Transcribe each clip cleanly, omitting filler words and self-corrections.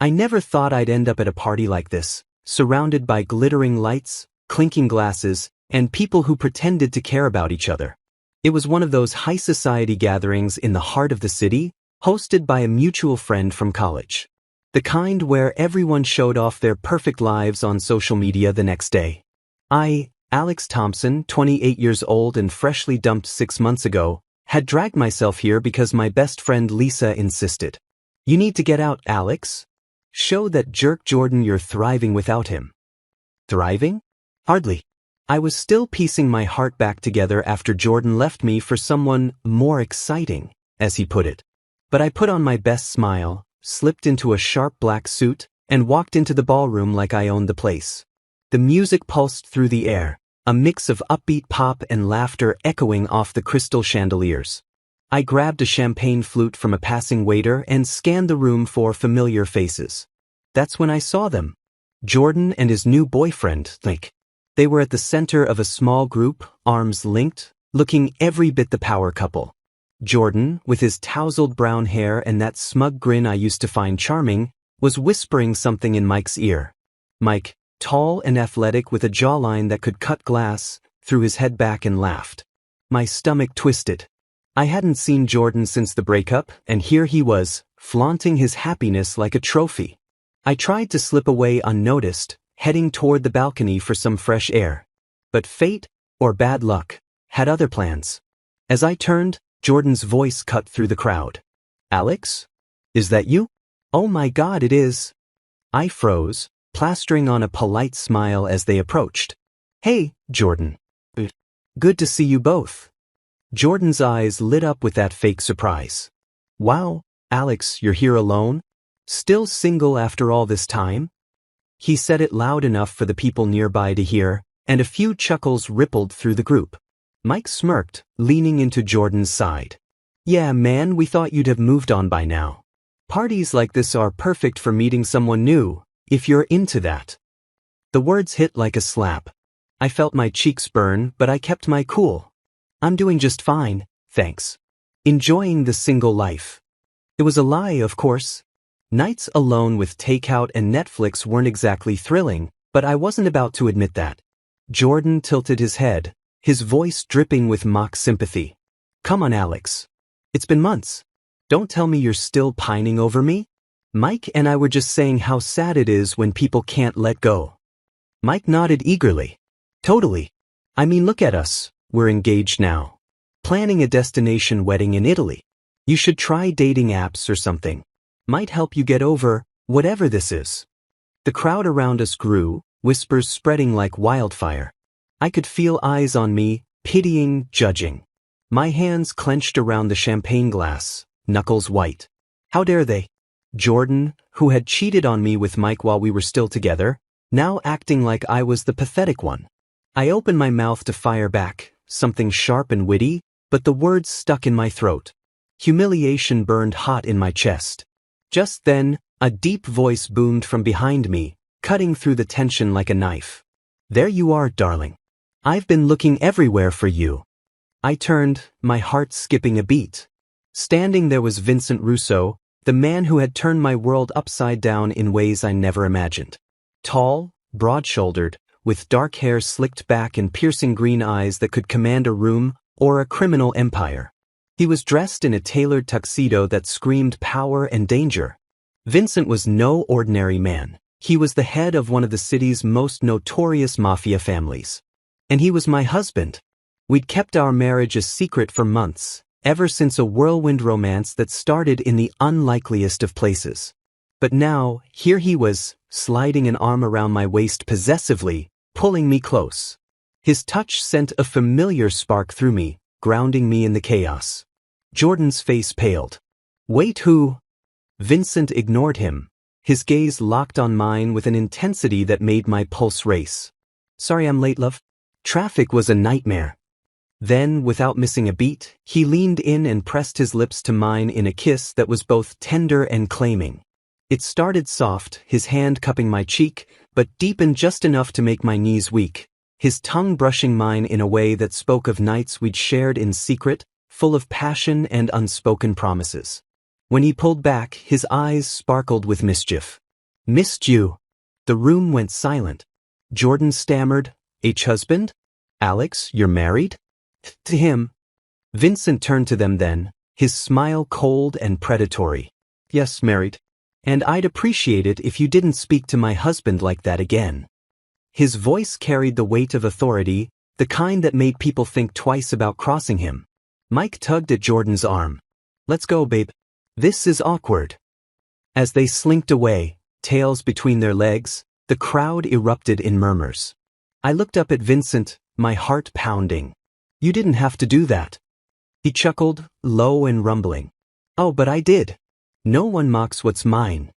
I never thought I'd end up at a party like this, surrounded by glittering lights, clinking glasses, and people who pretended to care about each other. It was one of those high society gatherings in the heart of the city, hosted by a mutual friend from college. The kind where everyone showed off their perfect lives on social media the next day. I, Alex Thompson, 28 years old and freshly dumped 6 months ago, had dragged myself here because my best friend Lisa insisted. You need to get out, Alex. Show that jerk Jordan you're thriving without him. Thriving? Hardly. I was still piecing my heart back together after Jordan left me for someone more exciting, as he put it. But I put on my best smile, slipped into a sharp black suit, and walked into the ballroom like I owned the place. The music pulsed through the air, a mix of upbeat pop and laughter echoing off the crystal chandeliers. I grabbed a champagne flute from a passing waiter and scanned the room for familiar faces. That's when I saw them. Jordan and his new boyfriend, Nick. They were at the center of a small group, arms linked, looking every bit the power couple. Jordan, with his tousled brown hair and that smug grin I used to find charming, was whispering something in Mike's ear. Mike, tall and athletic with a jawline that could cut glass, threw his head back and laughed. My stomach twisted. I hadn't seen Jordan since the breakup, and here he was, flaunting his happiness like a trophy. I tried to slip away unnoticed, heading toward the balcony for some fresh air. But fate, or bad luck, had other plans. As I turned, Jordan's voice cut through the crowd. Alex? Is that you? Oh my God, it is. I froze, plastering on a polite smile as they approached. Hey, Jordan. Good to see you both. Jordan's eyes lit up with that fake surprise. Wow, Alex, you're here alone? Still single after all this time? He said it loud enough for the people nearby to hear, and a few chuckles rippled through the group. Mike smirked, leaning into Jordan's side. Yeah, man, we thought you'd have moved on by now. Parties like this are perfect for meeting someone new, if you're into that. The words hit like a slap. I felt my cheeks burn, but I kept my cool. I'm doing just fine, thanks. Enjoying the single life. It was a lie, of course. Nights alone with takeout and Netflix weren't exactly thrilling, but I wasn't about to admit that. Jordan tilted his head, his voice dripping with mock sympathy. Come on, Alex. It's been months. Don't tell me you're still pining over me? Mike and I were just saying how sad it is when people can't let go. Mike nodded eagerly. Totally. I mean, look at us. We're engaged now. Planning a destination wedding in Italy. You should try dating apps or something. Might help you get over whatever this is. The crowd around us grew, whispers spreading like wildfire. I could feel eyes on me, pitying, judging. My hands clenched around the champagne glass, knuckles white. How dare they? Jordan, who had cheated on me with Mike while we were still together, now acting like I was the pathetic one. I opened my mouth to fire back, something sharp and witty, but the words stuck in my throat. Humiliation burned hot in my chest. Just then, a deep voice boomed from behind me, cutting through the tension like a knife. There you are, darling. I've been looking everywhere for you. I turned, my heart skipping a beat. Standing there was Vincent Russo, the man who had turned my world upside down in ways I never imagined. Tall, broad-shouldered, with dark hair slicked back and piercing green eyes that could command a room or a criminal empire. He was dressed in a tailored tuxedo that screamed power and danger. Vincent was no ordinary man. He was the head of one of the city's most notorious mafia families. And he was my husband. We'd kept our marriage a secret for months, ever since a whirlwind romance that started in the unlikeliest of places. But now, here he was, sliding an arm around my waist possessively, pulling me close. His touch sent a familiar spark through me, grounding me in the chaos. Jordan's face paled. Wait, who? Vincent ignored him, his gaze locked on mine with an intensity that made my pulse race. Sorry I'm late, love. Traffic was a nightmare. Then, without missing a beat, he leaned in and pressed his lips to mine in a kiss that was both tender and claiming. It started soft, his hand cupping my cheek, but deepened just enough to make my knees weak, his tongue brushing mine in a way that spoke of nights we'd shared in secret, full of passion and unspoken promises. When he pulled back, his eyes sparkled with mischief. Missed you. The room went silent. Jordan stammered, H-husband? Alex, you're married? To him. Vincent turned to them then, his smile cold and predatory. Yes, married. And I'd appreciate it if you didn't speak to my husband like that again. His voice carried the weight of authority, the kind that made people think twice about crossing him. Mike tugged at Jordan's arm. Let's go, babe. This is awkward. As they slinked away, tails between their legs, the crowd erupted in murmurs. I looked up at Vincent, my heart pounding. You didn't have to do that. He chuckled, low and rumbling. Oh, but I did. No one mocks what's mine.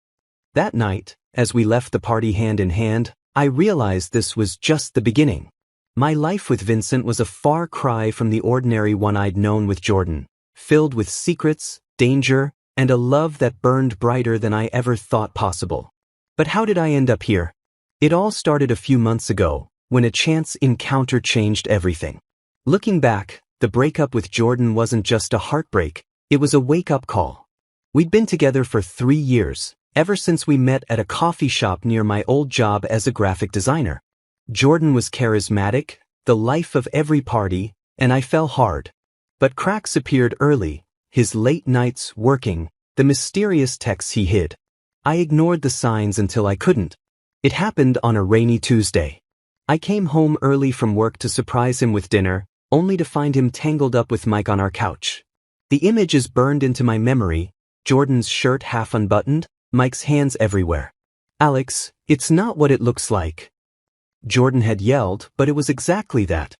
That night, as we left the party hand in hand, I realized this was just the beginning. My life with Vincent was a far cry from the ordinary one I'd known with Jordan, filled with secrets, danger, and a love that burned brighter than I ever thought possible. But how did I end up here? It all started a few months ago, when a chance encounter changed everything. Looking back, the breakup with Jordan wasn't just a heartbreak, it was a wake-up call. We'd been together for 3 years, ever since we met at a coffee shop near my old job as a graphic designer. Jordan was charismatic, the life of every party, and I fell hard. But cracks appeared early, his late nights working, the mysterious texts he hid. I ignored the signs until I couldn't. It happened on a rainy Tuesday. I came home early from work to surprise him with dinner, only to find him tangled up with Mike on our couch. The image is burned into my memory, Jordan's shirt half unbuttoned, Mike's hands everywhere. Alex, it's not what it looks like. Jordan had yelled, but it was exactly that.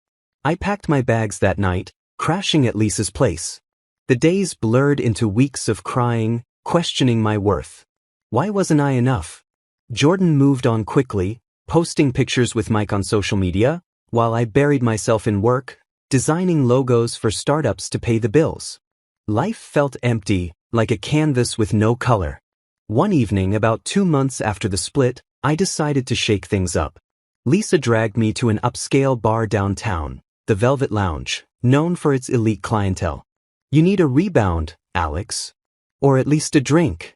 I packed my bags that night, crashing at Lisa's place. The days blurred into weeks of crying, questioning my worth. Why wasn't I enough? Jordan moved on quickly, posting pictures with Mike on social media, while I buried myself in work, designing logos for startups to pay the bills. Life felt empty, like a canvas with no color. One evening, about 2 months after the split, I decided to shake things up. Lisa dragged me to an upscale bar downtown, the Velvet Lounge, known for its elite clientele. You need a rebound, Alex. Or at least a drink.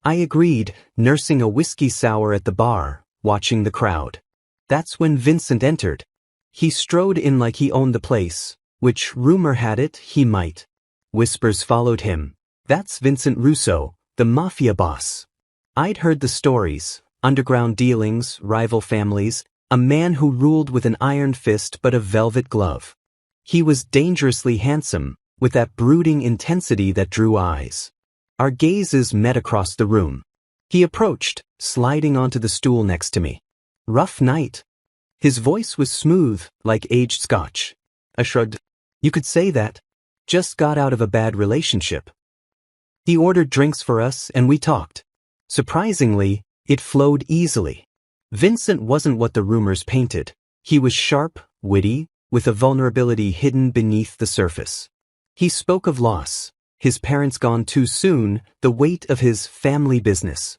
I agreed, nursing a whiskey sour at the bar, watching the crowd. That's when Vincent entered. He strode in like he owned the place, which rumor had it he might. Whispers followed him. That's Vincent Russo, the Mafia boss. I'd heard the stories, underground dealings, rival families, a man who ruled with an iron fist but a velvet glove. He was dangerously handsome, with that brooding intensity that drew eyes. Our gazes met across the room. He approached, sliding onto the stool next to me. Rough night. His voice was smooth, like aged scotch. I shrugged. You could say that. Just got out of a bad relationship. He ordered drinks for us and we talked. Surprisingly, it flowed easily. Vincent wasn't what the rumors painted. He was sharp, witty, with a vulnerability hidden beneath the surface. He spoke of loss, his parents gone too soon, the weight of his family business.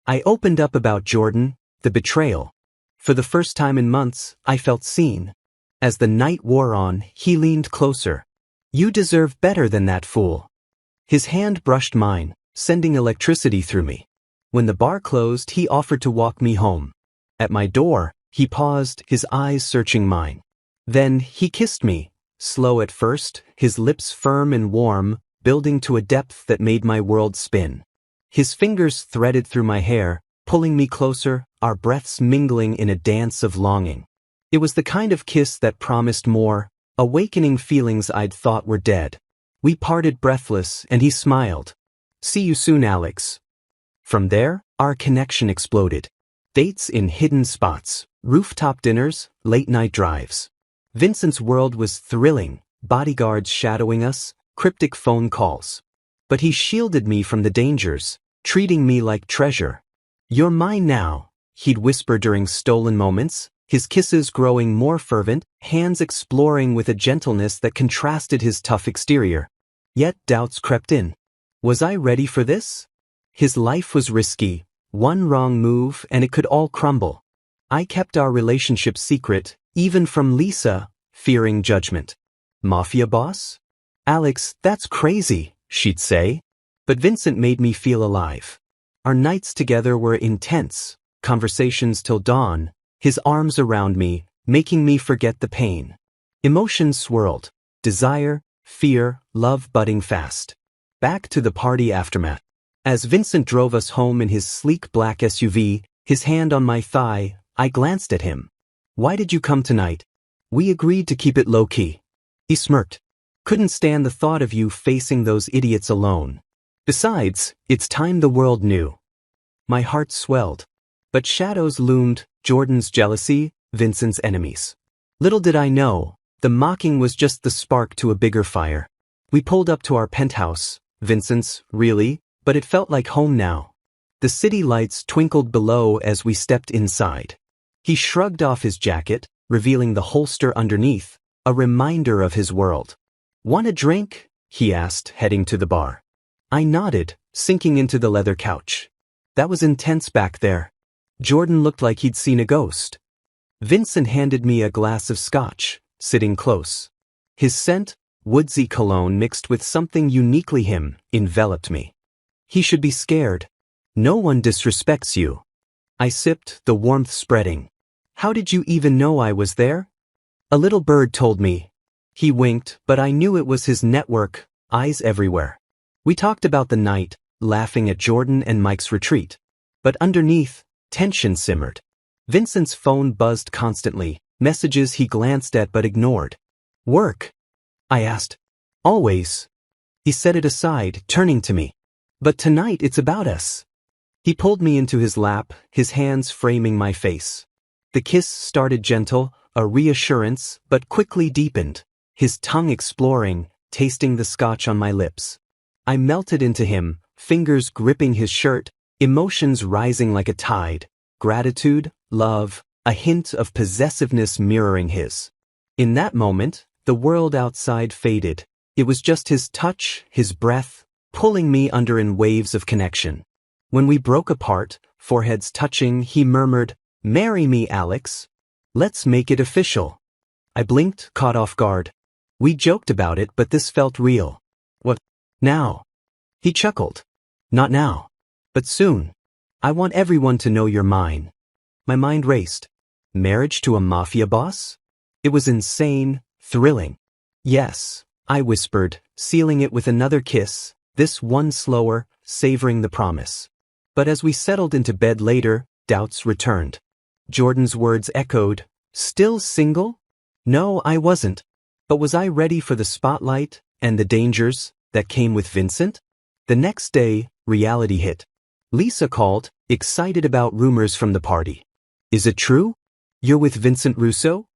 I opened up about Jordan, the betrayal. For the first time in months, I felt seen. As the night wore on, he leaned closer. You deserve better than that fool. His hand brushed mine, sending electricity through me. When the bar closed, he offered to walk me home. At my door, he paused, his eyes searching mine. Then he kissed me, slow at first, his lips firm and warm, building to a depth that made my world spin. His fingers threaded through my hair, pulling me closer, our breaths mingling in a dance of longing. It was the kind of kiss that promised more, awakening feelings I'd thought were dead. We parted breathless, and he smiled. See you soon, Alex. From there, our connection exploded. Dates in hidden spots, rooftop dinners, late-night drives. Vincent's world was thrilling, bodyguards shadowing us, cryptic phone calls. But he shielded me from the dangers, treating me like treasure. You're mine now, he'd whisper during stolen moments, his kisses growing more fervent, hands exploring with a gentleness that contrasted his tough exterior. Yet doubts crept in. Was I ready for this? His life was risky, one wrong move and it could all crumble. I kept our relationship secret, even from Lisa, fearing judgment. Mafia boss? Alex, that's crazy, she'd say. But Vincent made me feel alive. Our nights together were intense, conversations till dawn, his arms around me, making me forget the pain. Emotions swirled, desire, fear, love budding fast. Back to the party aftermath. As Vincent drove us home in his sleek black SUV, his hand on my thigh, I glanced at him. "Why did you come tonight?" "We agreed to keep it low-key." He smirked. "Couldn't stand the thought of you facing those idiots alone. Besides, it's time the world knew." My heart swelled. But shadows loomed, Jordan's jealousy, Vincent's enemies. Little did I know, the mocking was just the spark to a bigger fire. We pulled up to our penthouse, Vincent's, really, but it felt like home now. The city lights twinkled below as we stepped inside. He shrugged off his jacket, revealing the holster underneath, a reminder of his world. "Want a drink?" he asked, heading to the bar. I nodded, sinking into the leather couch. That was intense back there. Jordan looked like he'd seen a ghost. Vincent handed me a glass of scotch, sitting close. His scent, woodsy cologne mixed with something uniquely him, enveloped me. "He should be scared. No one disrespects you." I sipped, the warmth spreading. "How did you even know I was there?" "A little bird told me." He winked, but I knew it was his network, eyes everywhere. We talked about the night, laughing at Jordan and Mike's retreat. But underneath, tension simmered. Vincent's phone buzzed constantly, messages he glanced at but ignored. "Work?" I asked. "Always." He set it aside, turning to me. "But tonight it's about us." He pulled me into his lap, his hands framing my face. The kiss started gentle, a reassurance, but quickly deepened, his tongue exploring, tasting the scotch on my lips. I melted into him, fingers gripping his shirt, emotions rising like a tide, gratitude, love, a hint of possessiveness mirroring his. In that moment, the world outside faded. It was just his touch, his breath, pulling me under in waves of connection. When we broke apart, foreheads touching, he murmured, "Marry me, Alex. Let's make it official." I blinked, caught off guard. We joked about it, but this felt real. "What? Now?" He chuckled. "Not now. But soon. I want everyone to know you're mine." My mind raced. Marriage to a mafia boss? It was insane, thrilling. "Yes," I whispered, sealing it with another kiss, this one slower, savoring the promise. But as we settled into bed later, doubts returned. Jordan's words echoed, "Still single?" No, I wasn't. But was I ready for the spotlight and the dangers that came with Vincent? The next day, reality hit. Lisa called, excited about rumors from the party. "Is it true? You're with Vincent Russo?"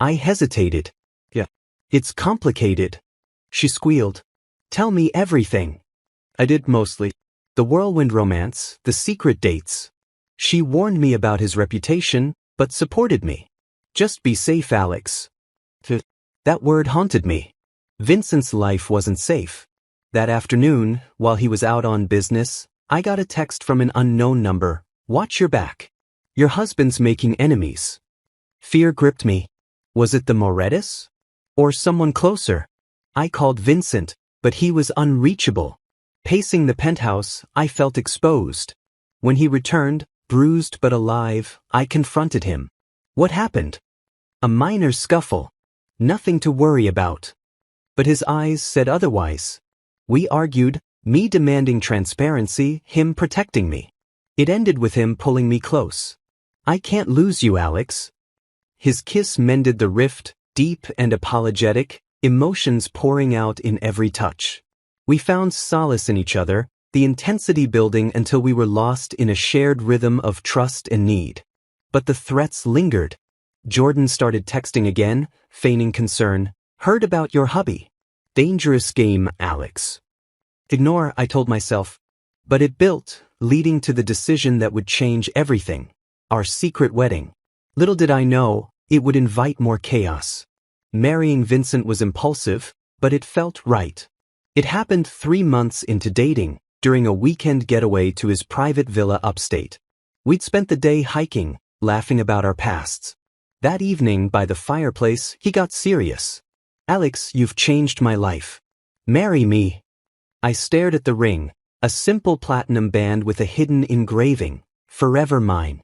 I hesitated. "Yeah. It's complicated." She squealed. "Tell me everything." I did mostly. The whirlwind romance, the secret dates. She warned me about his reputation, but supported me. "Just be safe, Alex." That word haunted me. Vincent's life wasn't safe. That afternoon, while he was out on business, I got a text from an unknown number. "Watch your back. Your husband's making enemies." Fear gripped me. Was it the Morettis? Or someone closer? I called Vincent, but he was unreachable. Pacing the penthouse, I felt exposed. When he returned, bruised but alive, I confronted him. "What happened?" "A minor scuffle. Nothing to worry about." But his eyes said otherwise. We argued, me demanding transparency, him protecting me. It ended with him pulling me close. "I can't lose you, Alex." His kiss mended the rift, deep and apologetic, emotions pouring out in every touch. We found solace in each other, the intensity building until we were lost in a shared rhythm of trust and need. But the threats lingered. Jordan started texting again, feigning concern. "Heard about your hubby. Dangerous game, Alex." Ignore, I told myself. But it built, leading to the decision that would change everything. Our secret wedding. Little did I know, it would invite more chaos. Marrying Vincent was impulsive, but it felt right. It happened 3 months into dating, during a weekend getaway to his private villa upstate. We'd spent the day hiking, laughing about our pasts. That evening, by the fireplace, he got serious. "Alex, you've changed my life. Marry me." I stared at the ring, A simple platinum band with a hidden engraving, "Forever Mine."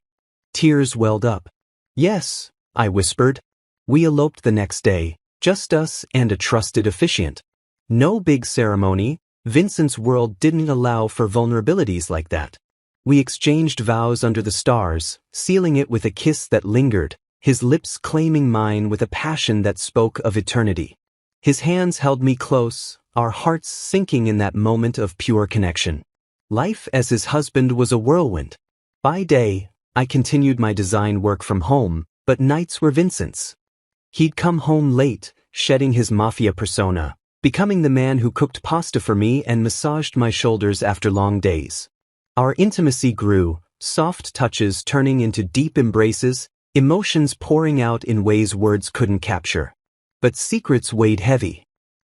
Tears welled up. "Yes," I whispered. We eloped the next day, just us and a trusted officiant. No big ceremony. Vincent's world didn't allow for vulnerabilities like that. We exchanged vows under the stars, sealing it with a kiss that lingered, his lips claiming mine with a passion that spoke of eternity. His hands held me close, our hearts sinking in that moment of pure connection. Life as his husband was a whirlwind. By day, I continued my design work from home, but nights were Vincent's. He'd come home late, shedding his Mafia persona, becoming the man who cooked pasta for me and massaged my shoulders after long days. Our intimacy grew, soft touches turning into deep embraces, emotions pouring out in ways words couldn't capture. But secrets weighed heavy.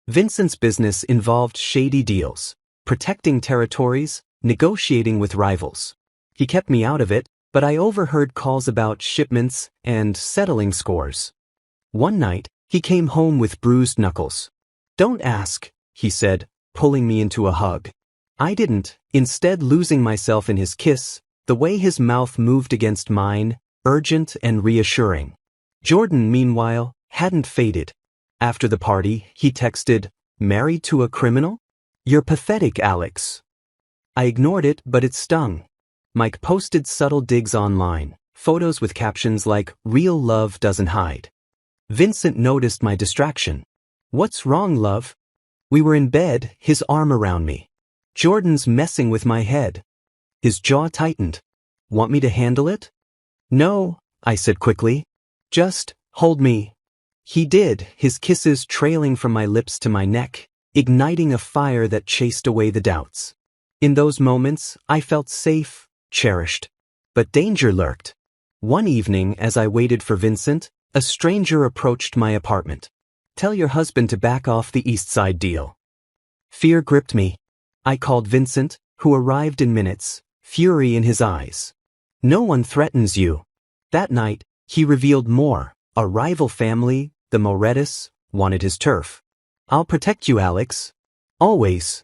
Vincent's business involved shady deals, protecting territories, negotiating with rivals. He kept me out of it, but I overheard calls about shipments and settling scores. One night, he came home with bruised knuckles. "Don't ask," he said, pulling me into a hug. I didn't, instead losing myself in his kiss, the way his mouth moved against mine, urgent and reassuring. Jordan, meanwhile, hadn't faded. After the party, he texted, "Married to a criminal? You're pathetic, Alex." I ignored it, but it stung. Mike posted subtle digs online, photos with captions like, "Real love doesn't hide." Vincent noticed my distraction. "What's wrong, love?" We were in bed, his arm around me. "Jordan's messing with my head." His jaw tightened. "Want me to handle it?" "No," I said quickly. "Just hold me." He did, his kisses trailing from my lips to my neck, igniting a fire that chased away the doubts. In those moments, I felt safe, cherished. But danger lurked. One evening, as I waited for Vincent, a stranger approached my apartment. "Tell your husband to back off the East Side deal." Fear gripped me. I called Vincent, who arrived in minutes, fury in his eyes. "No one threatens you." That night, he revealed more. A rival family, the Morettis, wanted his turf. "I'll protect you, Alex. Always."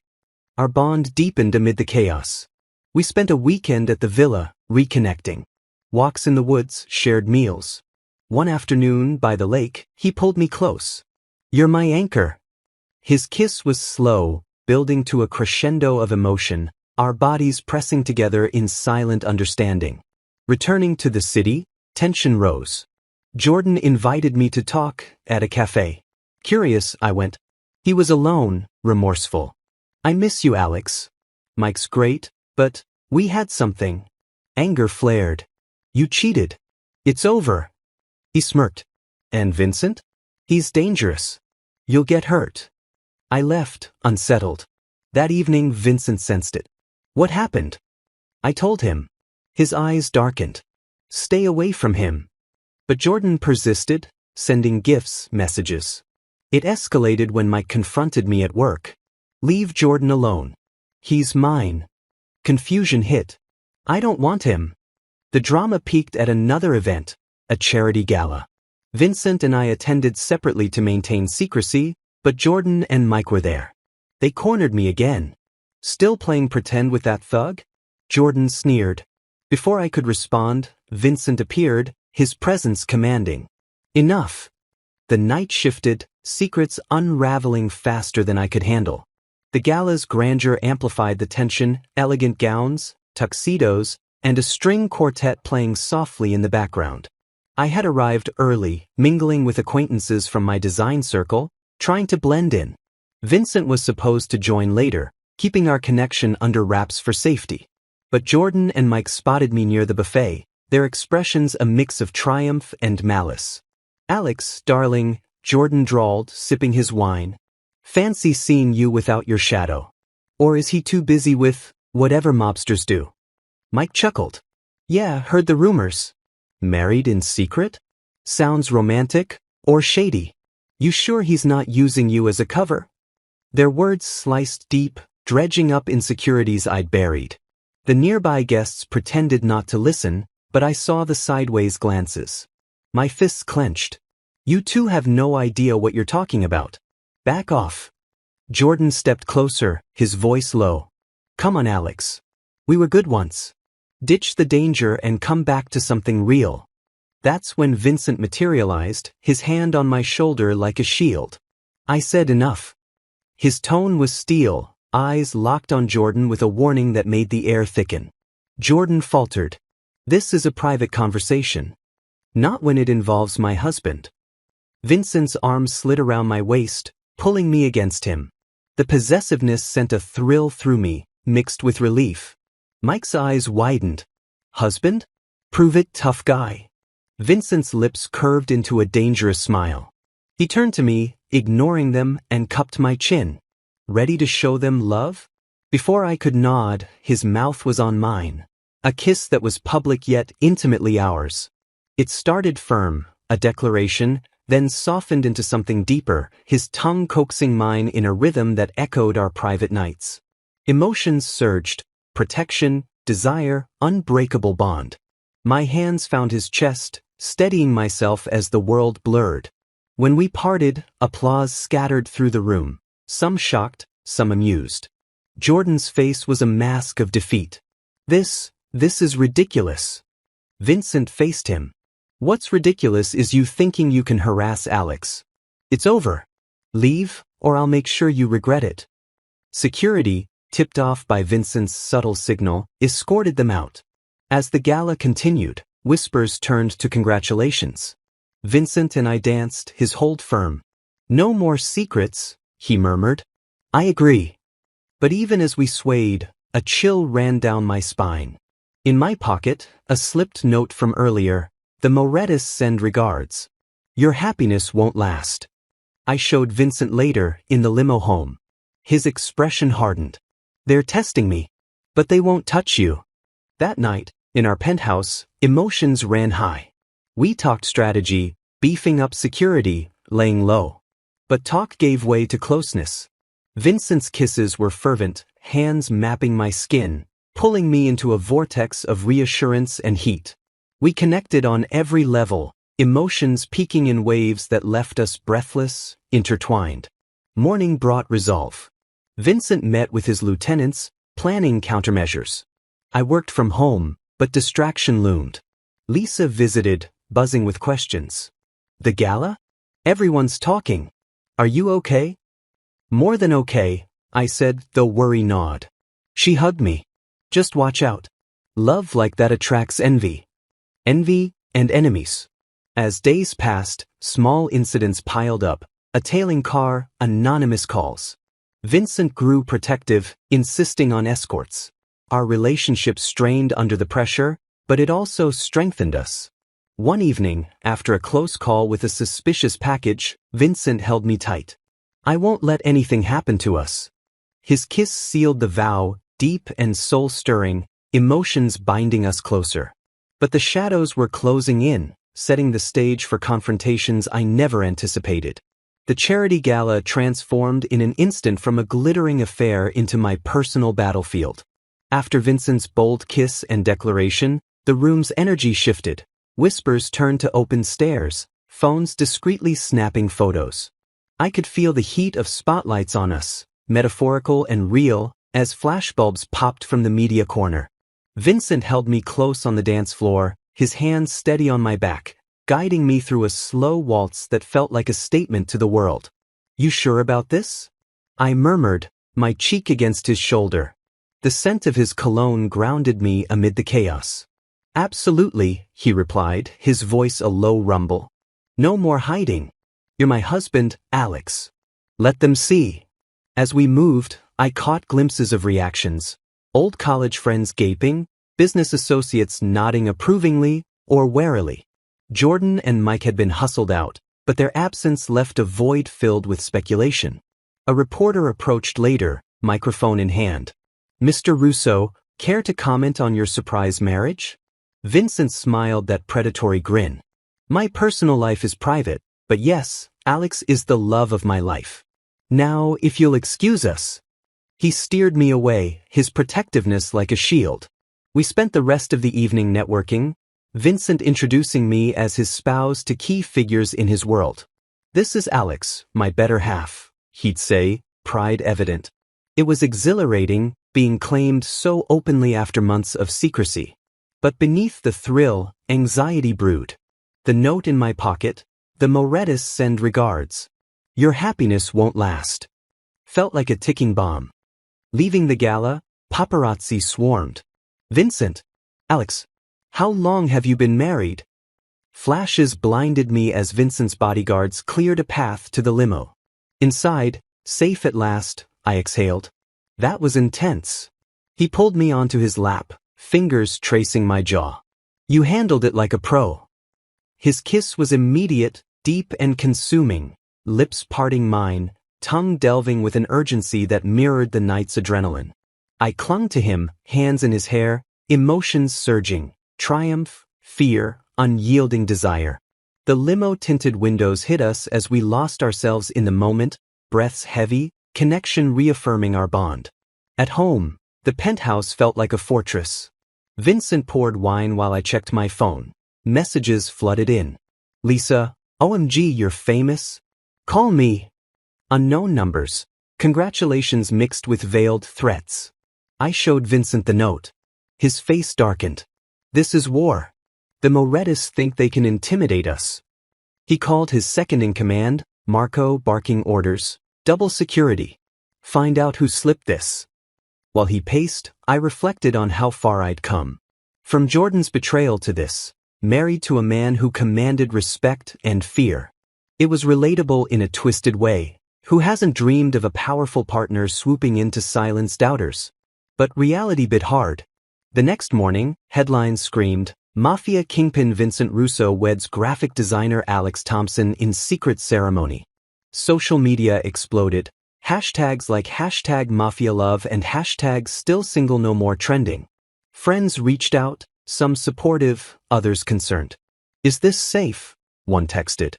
Our bond deepened amid the chaos. We spent a weekend at the villa, reconnecting. Walks in the woods, shared meals. One afternoon, by the lake, he pulled me close. "You're my anchor." His kiss was slow, building to a crescendo of emotion, our bodies pressing together in silent understanding. Returning to the city, tension rose. Jordan invited me to talk at a cafe. Curious, I went. He was alone, remorseful. "I miss you, Alex. Mike's great, but we had something." Anger flared. "You cheated. It's over." He smirked. "And Vincent? He's dangerous. You'll get hurt." I left, unsettled. That evening, Vincent sensed it. "What happened?" I told him. His eyes darkened. "Stay away from him." But Jordan persisted, sending gifts, messages. It escalated when Mike confronted me at work. "Leave Jordan alone. He's mine." Confusion hit. "I don't want him." The drama peaked at another event, a charity gala. Vincent and I attended separately to maintain secrecy, but Jordan and Mike were there. They cornered me again. "Still playing pretend with that thug?" Jordan sneered. Before I could respond, Vincent appeared, his presence commanding. Enough. The night shifted, secrets unraveling faster than I could handle. The gala's grandeur amplified the tension, elegant gowns, tuxedos, and a string quartet playing softly in the background. I had arrived early, mingling with acquaintances from my design circle, trying to blend in. Vincent was supposed to join later, keeping our connection under wraps for safety. But Jordan and Mike spotted me near the buffet, their expressions a mix of triumph and malice. "Alex, darling," Jordan drawled, sipping his wine. "Fancy seeing you without your shadow. Or is he too busy with whatever mobsters do?" Mike chuckled. "Yeah, heard the rumors." "Married in secret? Sounds romantic, or shady. You sure he's not using you as a cover?" Their words sliced deep, dredging up insecurities I'd buried. The nearby guests pretended not to listen, but I saw the sideways glances. My fists clenched. "You two have no idea what you're talking about. Back off." Jordan stepped closer, his voice low. Come on, Alex. We were good once. Ditch the danger and come back to something real. That's when Vincent materialized, his hand on my shoulder like a shield. I said enough. His tone was steel, eyes locked on Jordan with a warning that made the air thicken. Jordan faltered. This is a private conversation. Not when it involves my husband. Vincent's arm slid around my waist, pulling me against him. The possessiveness sent a thrill through me, mixed with relief. Mike's eyes widened. Husband? Prove it, tough guy. Vincent's lips curved into a dangerous smile. He turned to me, ignoring them, and cupped my chin. Ready to show them love? Before I could nod, his mouth was on mine. A kiss that was public yet intimately ours. It started firm, a declaration, then softened into something deeper, his tongue coaxing mine in a rhythm that echoed our private nights. Emotions surged, protection, desire, unbreakable bond. My hands found his chest, steadying myself as the world blurred. When we parted, applause scattered through the room, some shocked, some amused. Jordan's face was a mask of defeat. This is ridiculous. Vincent faced him. What's ridiculous is you thinking you can harass Alex. It's over. Leave, or I'll make sure you regret it. Security, tipped off by Vincent's subtle signal, escorted them out. As the gala continued, whispers turned to congratulations. Vincent and I danced, his hold firm. No more secrets, he murmured. I agree. But even as we swayed, a chill ran down my spine. In my pocket, a slipped note from earlier. The Morettis send regards. Your happiness won't last. I showed Vincent later, in the limo home. His expression hardened. They're testing me. But they won't touch you. That night, in our penthouse, emotions ran high. We talked strategy, beefing up security, laying low. But talk gave way to closeness. Vincent's kisses were fervent, hands mapping my skin, pulling me into a vortex of reassurance and heat. We connected on every level, emotions peaking in waves that left us breathless, intertwined. Morning brought resolve. Vincent met with his lieutenants, planning countermeasures. I worked from home, but distraction loomed. Lisa visited, buzzing with questions. The gala? Everyone's talking. Are you okay? More than okay, I said, though worry gnawed. She hugged me. Just watch out. Love like that attracts envy. Envy and enemies. As days passed, small incidents piled up. A tailing car, anonymous calls. Vincent grew protective, insisting on escorts. Our relationship strained under the pressure, but it also strengthened us. One evening, after a close call with a suspicious package, Vincent held me tight. I won't let anything happen to us. His kiss sealed the vow, deep and soul-stirring, emotions binding us closer. But the shadows were closing in, setting the stage for confrontations I never anticipated. The charity gala transformed in an instant from a glittering affair into my personal battlefield. After Vincent's bold kiss and declaration, the room's energy shifted. Whispers turned to open stares, phones discreetly snapping photos. I could feel the heat of spotlights on us, metaphorical and real, as flashbulbs popped from the media corner. Vincent held me close on the dance floor, his hands steady on my back, guiding me through a slow waltz that felt like a statement to the world. You sure about this? I murmured, my cheek against his shoulder. The scent of his cologne grounded me amid the chaos. Absolutely, he replied, his voice a low rumble. No more hiding. You're my husband, Alex. Let them see. As we moved, I caught glimpses of reactions. Old college friends gaping, business associates nodding approvingly or warily. Jordan and Mike had been hustled out, but their absence left a void filled with speculation. A reporter approached later, microphone in hand. Mr. Russo, care to comment on your surprise marriage? Vincent smiled that predatory grin. My personal life is private, but yes, Alex is the love of my life. Now, if you'll excuse us. He steered me away, his protectiveness like a shield. We spent the rest of the evening networking, Vincent introducing me as his spouse to key figures in his world. This is Alex, my better half, he'd say, pride evident. It was exhilarating, being claimed so openly after months of secrecy. But beneath the thrill, anxiety brewed. The note in my pocket, the Moretus send regards. Your happiness won't last. Felt like a ticking bomb. Leaving the gala, paparazzi swarmed. Vincent! Alex! How long have you been married? Flashes blinded me as Vincent's bodyguards cleared a path to the limo. Inside, safe at last, I exhaled. That was intense. He pulled me onto his lap, fingers tracing my jaw. You handled it like a pro. His kiss was immediate, deep and consuming, lips parting mine, tongue delving with an urgency that mirrored the night's adrenaline. I clung to him, hands in his hair, emotions surging, triumph, fear, unyielding desire. The limo-tinted windows hit us as we lost ourselves in the moment, breaths heavy, connection reaffirming our bond. At home, the penthouse felt like a fortress. Vincent poured wine while I checked my phone. Messages flooded in. Lisa, OMG, you're famous? Call me. Unknown numbers. Congratulations mixed with veiled threats. I showed Vincent the note. His face darkened. This is war. The Moretus think they can intimidate us. He called his second-in-command, Marco, barking orders. Double security. Find out who slipped this. While he paced, I reflected on how far I'd come. From Jordan's betrayal to this, married to a man who commanded respect and fear. It was relatable in a twisted way. Who hasn't dreamed of a powerful partner swooping in to silence doubters? But reality bit hard. The next morning, headlines screamed, Mafia kingpin Vincent Russo weds graphic designer Alex Thompson in secret ceremony. Social media exploded. Hashtags like #MafiaLove and #StillSingleNoMore trending. Friends reached out, some supportive, others concerned. Is this safe? One texted.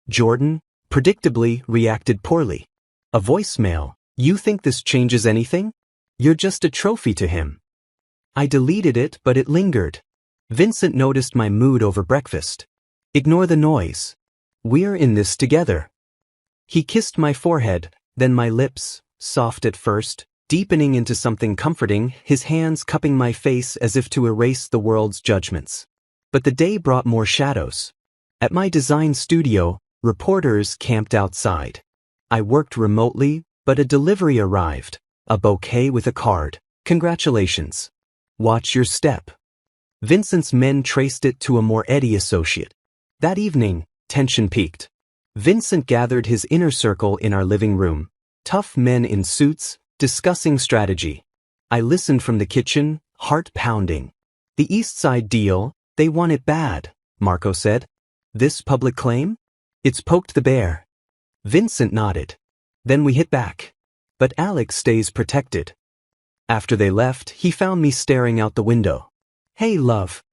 Jordan, predictably, reacted poorly. A voicemail. You think this changes anything? You're just a trophy to him. I deleted it, but it lingered. Vincent noticed my mood over breakfast. Ignore the noise. We're in this together. He kissed my forehead, then my lips, soft at first, deepening into something comforting, his hands cupping my face as if to erase the world's judgments. But the day brought more shadows. At my design studio, reporters camped outside. I worked remotely, but a delivery arrived. A bouquet with a card. Congratulations. Watch your step. Vincent's men traced it to a more Eddie associate. That evening, tension peaked. Vincent gathered his inner circle in our living room. Tough men in suits, discussing strategy. I listened from the kitchen, heart pounding. The East Side deal, they want it bad, Marco said. This public claim? It's poked the bear. Vincent nodded. Then we hit back. But Alex stays protected. After they left, he found me staring out the window. Hey, love.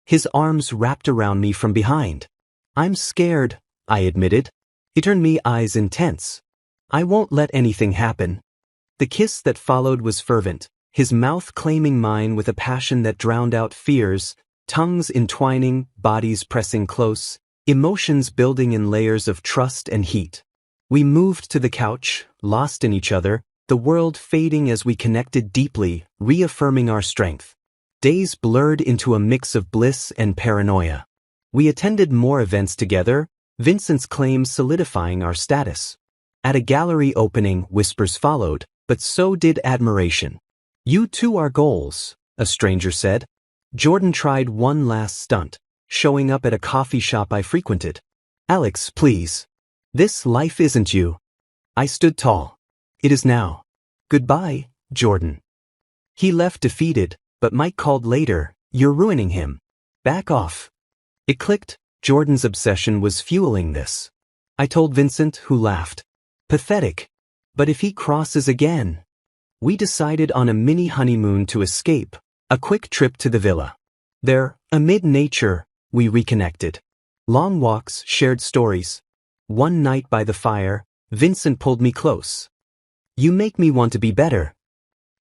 His arms wrapped around me from behind. I'm scared, I admitted. He turned me eyes intense. I won't let anything happen. The kiss that followed was fervent, his mouth claiming mine with a passion that drowned out fears, tongues entwining, bodies pressing close, emotions building in layers of trust and heat. We moved to the couch, lost in each other, the world fading as we connected deeply, reaffirming our strength. Days blurred into a mix of bliss and paranoia. We attended more events together, Vincent's claims solidifying our status. At a gallery opening, whispers followed, but so did admiration. You two are goals, a stranger said. Jordan tried one last stunt, showing up at a coffee shop I frequented. Alex, please. This life isn't you. I stood tall. It is now. Goodbye, Jordan. He left defeated, but Mike called later, you're ruining him. Back off. It clicked, Jordan's obsession was fueling this. I told Vincent, who laughed. Pathetic. But if he crosses again. We decided on a mini honeymoon to escape, a quick trip to the villa. There, amid nature, we reconnected. Long walks, shared stories. One night by the fire, Vincent pulled me close. You make me want to be better.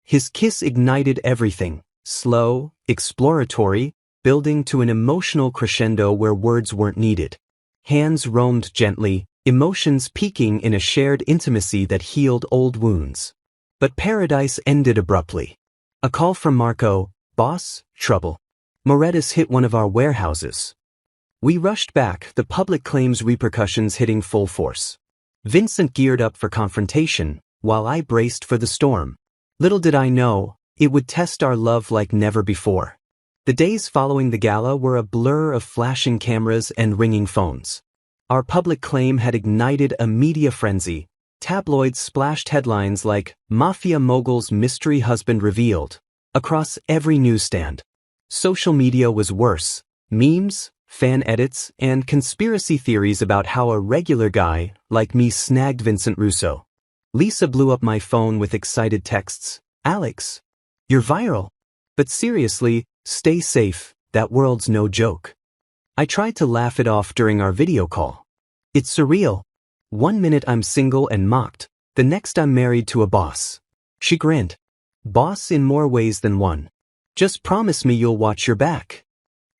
His kiss ignited everything, slow, exploratory, building to an emotional crescendo where words weren't needed. Hands roamed gently, emotions peaking in a shared intimacy that healed old wounds. But paradise ended abruptly. A call from Marco. Boss, trouble. Moretus hit one of our warehouses. We rushed back, the public claims repercussions hitting full force. Vincent geared up for confrontation, while I braced for the storm. Little did I know, it would test our love like never before. The days following the gala were a blur of flashing cameras and ringing phones. Our public claim had ignited a media frenzy. Tabloids splashed headlines like, "Mafia mogul's mystery husband revealed," across every newsstand. Social media was worse. Memes, fan edits, and conspiracy theories about how a regular guy, like me, snagged Vincent Russo. Lisa blew up my phone with excited texts. "Alex, you're viral. But seriously, stay safe, that world's no joke." I tried to laugh it off during our video call. It's surreal. One minute I'm single and mocked, the next I'm married to a boss. She grinned. Boss in more ways than one. Just promise me you'll watch your back.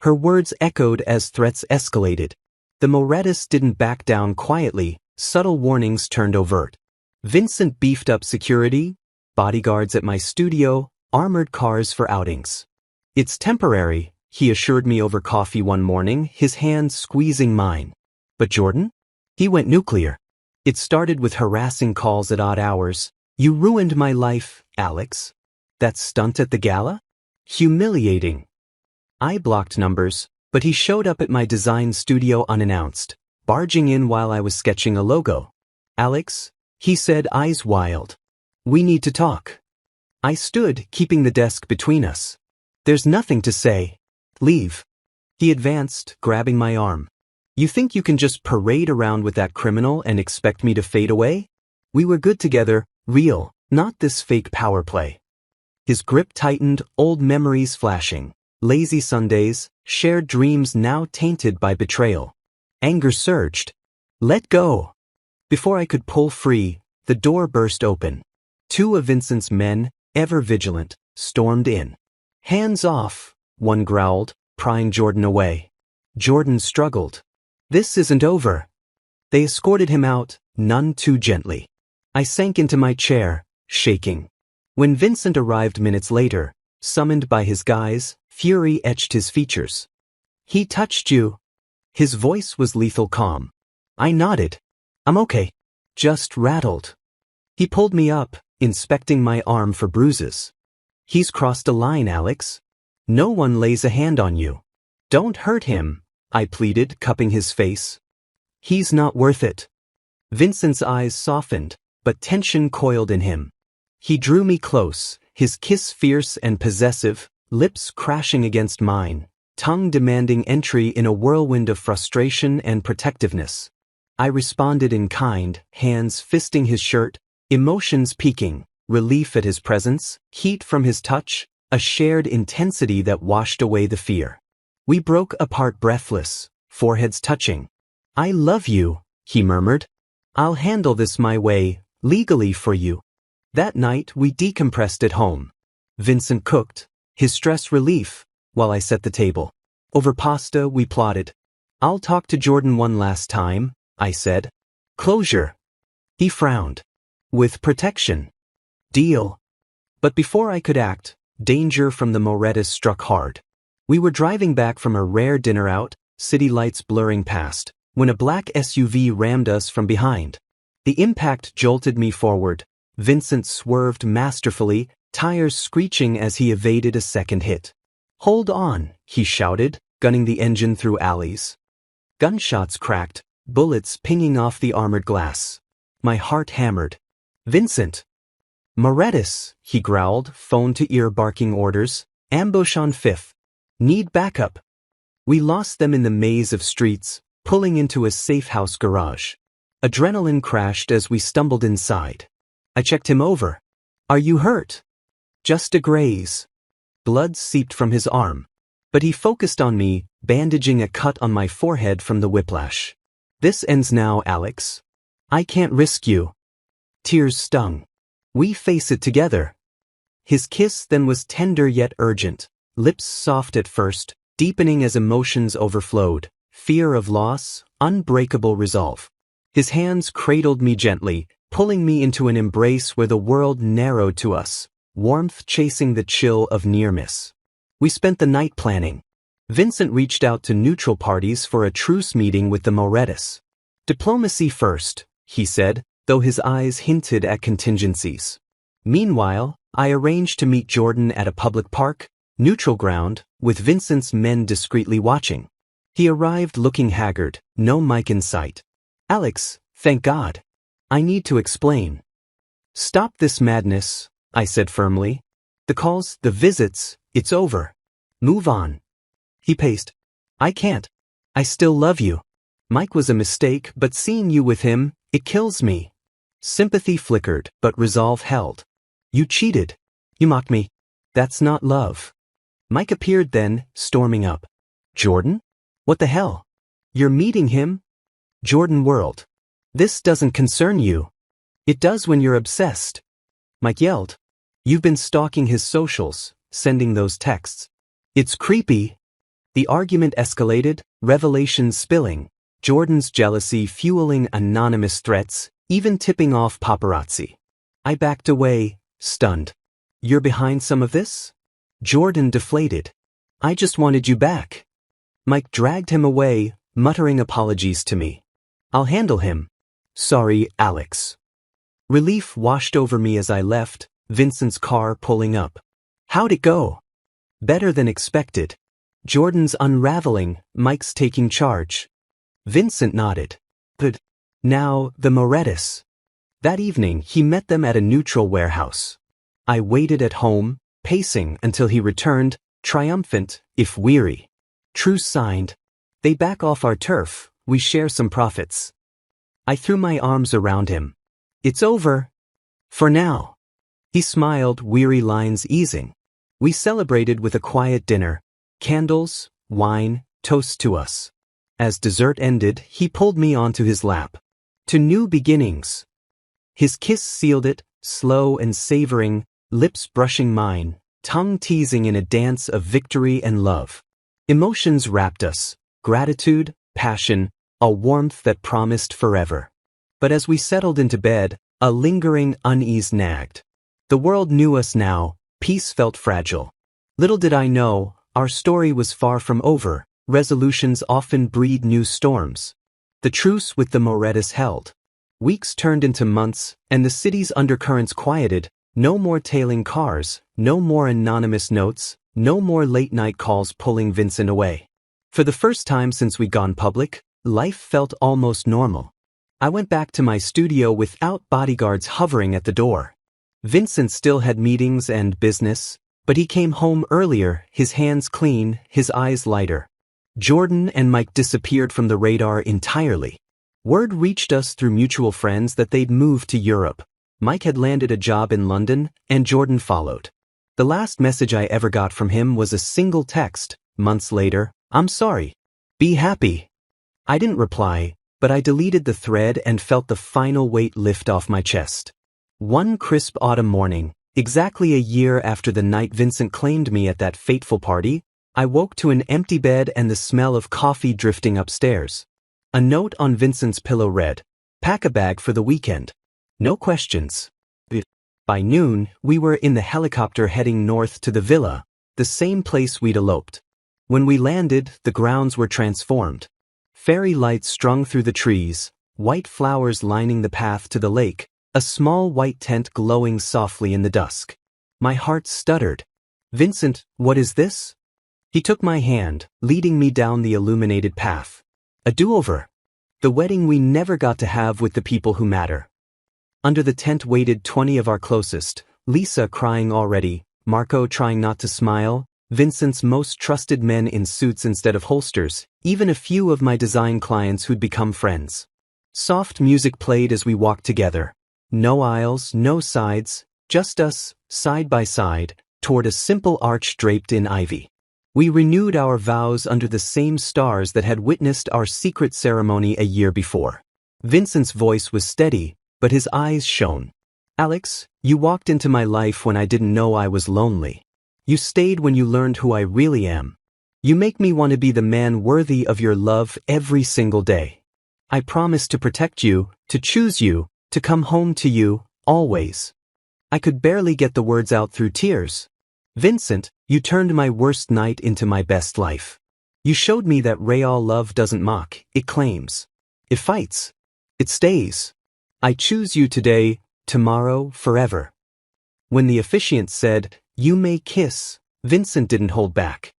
Her words echoed as threats escalated. The Moretus didn't back down quietly, subtle warnings turned overt. Vincent beefed up security, bodyguards at my studio, armored cars for outings. "It's temporary," he assured me over coffee one morning, his hand squeezing mine. But Jordan? He went nuclear. It started with harassing calls at odd hours. "You ruined my life, Alex." "That stunt at the gala? Humiliating." I blocked numbers, but he showed up at my design studio unannounced, barging in while I was sketching a logo. "Alex," he said, eyes wild. "We need to talk." I stood, keeping the desk between us. "There's nothing to say. Leave." He advanced, grabbing my arm. "You think you can just parade around with that criminal and expect me to fade away? We were good together, real, not this fake power play." His grip tightened, old memories flashing. Lazy Sundays, shared dreams now tainted by betrayal. Anger surged. "Let go." Before I could pull free, the door burst open. Two of Vincent's men, ever vigilant, stormed in. "Hands off," one growled, prying Jordan away. Jordan struggled. "This isn't over." They escorted him out, none too gently. I sank into my chair, shaking. When Vincent arrived minutes later, summoned by his guys, fury etched his features. "He touched you." His voice was lethal calm. I nodded. "I'm okay. Just rattled." He pulled me up, inspecting my arm for bruises. "He's crossed a line, Alex. No one lays a hand on you." "Don't hurt him," I pleaded, cupping his face. "He's not worth it." Vincent's eyes softened, but tension coiled in him. He drew me close, his kiss fierce and possessive, lips crashing against mine, tongue demanding entry in a whirlwind of frustration and protectiveness. I responded in kind, hands fisting his shirt, emotions peaking, relief at his presence, heat from his touch, a shared intensity that washed away the fear. We broke apart breathless, foreheads touching. "I love you," he murmured. "I'll handle this my way, legally for you." That night we decompressed at home. Vincent cooked, his stress relief, while I set the table. Over pasta we plotted. "I'll talk to Jordan one last time," I said. "Closure." He frowned. "With protection." "Deal." But before I could act, danger from the Moretus struck hard. We were driving back from a rare dinner out, city lights blurring past, when a black SUV rammed us from behind. The impact jolted me forward. Vincent swerved masterfully, tires screeching as he evaded a second hit. "Hold on," he shouted, gunning the engine through alleys. Gunshots cracked, bullets pinging off the armored glass. My heart hammered. "Vincent!" "Moretus," he growled, phone to ear barking orders. "Ambush on 5th. Need backup." We lost them in the maze of streets, pulling into a safe house garage. Adrenaline crashed as we stumbled inside. I checked him over. "Are you hurt?" "Just a graze." Blood seeped from his arm. But he focused on me, bandaging a cut on my forehead from the whiplash. "This ends now, Alex. I can't risk you." Tears stung. "We face it together." His kiss then was tender yet urgent, lips soft at first, deepening as emotions overflowed, fear of loss, unbreakable resolve. His hands cradled me gently, pulling me into an embrace where the world narrowed to us. warmth chasing the chill of near-miss. We spent the night planning. Vincent reached out to neutral parties for a truce meeting with the Morettis. Diplomacy first, he said, though his eyes hinted at contingencies. Meanwhile, I arranged to meet Jordan at a public park, neutral ground, with Vincent's men discreetly watching. He arrived looking haggard, no mic in sight. Alex, thank God. I need to explain. Stop this madness, I said firmly. The calls, the visits, it's over. Move on. He paced. I can't. I still love you. Mike was a mistake, but seeing you with him, it kills me. Sympathy flickered, but resolve held. You cheated. You mocked me. That's not love. Mike appeared then, storming up. Jordan? What the hell? You're meeting him? Jordan whirled. This doesn't concern you. It does when you're obsessed. Mike yelled. You've been stalking his socials, sending those texts. It's creepy. The argument escalated, revelations spilling, Jordan's jealousy fueling anonymous threats, even tipping off paparazzi. I backed away, stunned. You're behind some of this? Jordan deflated. I just wanted you back. Mike dragged him away, muttering apologies to me. I'll handle him. Sorry, Alex. Relief washed over me as I left, Vincent's car pulling up. How'd it go? Better than expected. Jordan's unraveling, Mike's taking charge. Vincent nodded. Good. Now, the Morettis. That evening, he met them at a neutral warehouse. I waited at home, pacing until he returned, triumphant, if weary. Truce signed. They back off our turf, we share some profits. I threw my arms around him. It's over. For now. He smiled, weary lines easing. We celebrated with a quiet dinner. Candles, wine, toast to us. As dessert ended, he pulled me onto his lap. To new beginnings. His kiss sealed it, slow and savoring, lips brushing mine, tongue teasing in a dance of victory and love. Emotions wrapped us, gratitude, passion, a warmth that promised forever. But as we settled into bed, a lingering unease nagged. The world knew us now, peace felt fragile. Little did I know, our story was far from over, resolutions often breed new storms. The truce with the Morettis held. Weeks turned into months, and the city's undercurrents quieted. No more tailing cars, no more anonymous notes, no more late-night calls pulling Vincent away. For the first time since we'd gone public, life felt almost normal. I went back to my studio without bodyguards hovering at the door. Vincent still had meetings and business, but he came home earlier, his hands clean, his eyes lighter. Jordan and Mike disappeared from the radar entirely. Word reached us through mutual friends that they'd moved to Europe. Mike had landed a job in London, and Jordan followed. The last message I ever got from him was a single text, months later, I'm sorry. Be happy. I didn't reply, but I deleted the thread and felt the final weight lift off my chest. One crisp autumn morning, exactly a year after the night Vincent claimed me at that fateful party, I woke to an empty bed and the smell of coffee drifting upstairs. A note on Vincent's pillow read, pack a bag for the weekend. No questions. By noon, we were in the helicopter heading north to the villa, the same place we'd eloped. When we landed, the grounds were transformed. Fairy lights strung through the trees, white flowers lining the path to the lake, a small white tent glowing softly in the dusk. My heart stuttered. Vincent, what is this? He took my hand, leading me down the illuminated path. A do-over. The wedding we never got to have with the people who matter. Under the tent waited 20 of our closest, Lisa crying already, Marco trying not to smile, Vincent's most trusted men in suits instead of holsters, even a few of my design clients who'd become friends. Soft music played as we walked together. No aisles, no sides, just us, side by side, toward a simple arch draped in ivy. We renewed our vows under the same stars that had witnessed our secret ceremony a year before. Vincent's voice was steady, but his eyes shone. Alex, you walked into my life when I didn't know I was lonely. You stayed when you learned who I really am. You make me want to be the man worthy of your love every single day. I promise to protect you, to choose you, to come home to you, always. I could barely get the words out through tears. Vincent, you turned my worst night into my best life. You showed me that real love doesn't mock, it claims. It fights. It stays. I choose you today, tomorrow, forever. When the officiant said, "You may kiss," Vincent didn't hold back.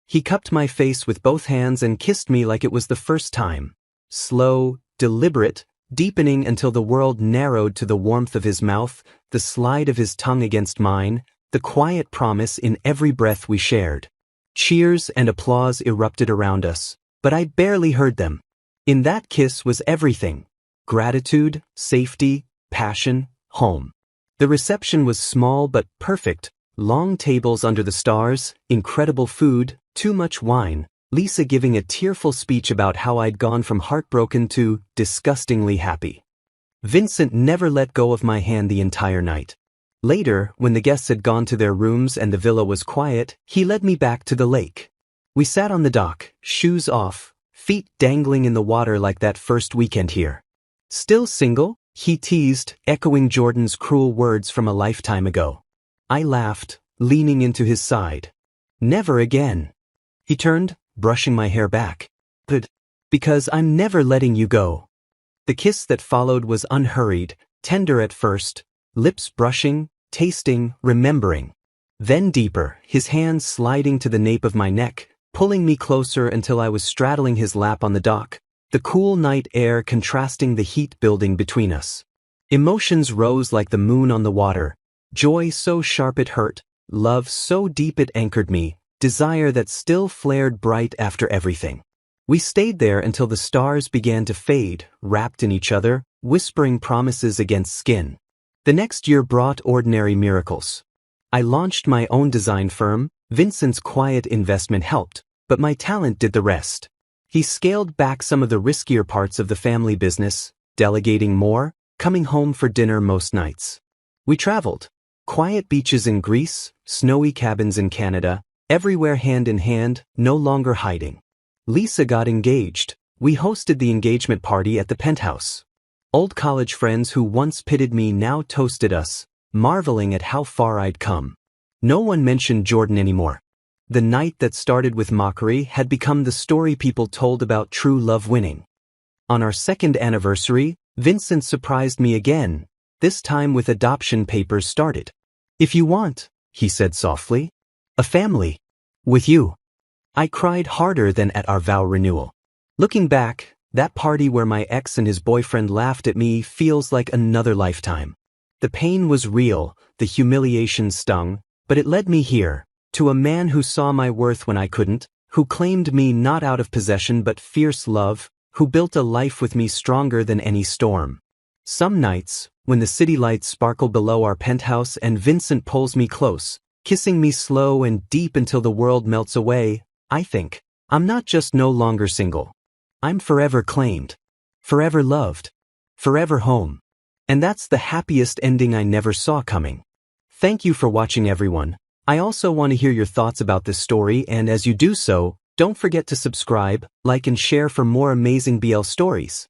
He cupped my face with both hands and kissed me like it was the first time. Slow, deliberate, deepening until the world narrowed to the warmth of his mouth, the slide of his tongue against mine, the quiet promise in every breath we shared. Cheers and applause erupted around us, but I barely heard them. In that kiss was everything: gratitude, safety, passion, home. The reception was small but perfect: long tables under the stars, incredible food, too much wine, Lisa giving a tearful speech about how I'd gone from heartbroken to disgustingly happy. Vincent never let go of my hand the entire night. Later, when the guests had gone to their rooms and the villa was quiet, he led me back to the lake. We sat on the dock, shoes off, feet dangling in the water like that first weekend here. "Still single?" he teased, echoing Jordan's cruel words from a lifetime ago. I laughed, leaning into his side. "Never again." He turned, brushing my hair back. "But, because I'm never letting you go." The kiss that followed was unhurried, tender at first, lips brushing, tasting, remembering. Then deeper, his hands sliding to the nape of my neck, pulling me closer until I was straddling his lap on the dock, the cool night air contrasting the heat building between us. Emotions rose like the moon on the water, joy so sharp it hurt, love so deep it anchored me, desire that still flared bright after everything. We stayed there until the stars began to fade, wrapped in each other, whispering promises against skin. The next year brought ordinary miracles. I launched my own design firm. Vincent's quiet investment helped, but my talent did the rest. He scaled back some of the riskier parts of the family business, delegating more, coming home for dinner most nights. We traveled. Quiet beaches in Greece, snowy cabins in Canada, everywhere hand in hand, no longer hiding. Lisa got engaged. We hosted the engagement party at the penthouse. Old college friends who once pitted me now toasted us, marveling at how far I'd come. No one mentioned Jordan anymore. The night that started with mockery had become the story people told about true love winning. On our second anniversary, Vincent surprised me again, this time with adoption papers started. "If you want," he said softly, "a family. With you." I cried harder than at our vow renewal. Looking back, that party where my ex and his boyfriend laughed at me feels like another lifetime. The pain was real, the humiliation stung, but it led me here, to a man who saw my worth when I couldn't, who claimed me not out of possession but fierce love, who built a life with me stronger than any storm. Some nights, when the city lights sparkle below our penthouse and Vincent pulls me close, kissing me slow and deep until the world melts away, I think, I'm not just no longer single. I'm forever claimed, forever loved, forever home. And that's the happiest ending I never saw coming. Thank you for watching, everyone. I also want to hear your thoughts about this story, and as you do so, don't forget to subscribe, like and share for more amazing BL stories.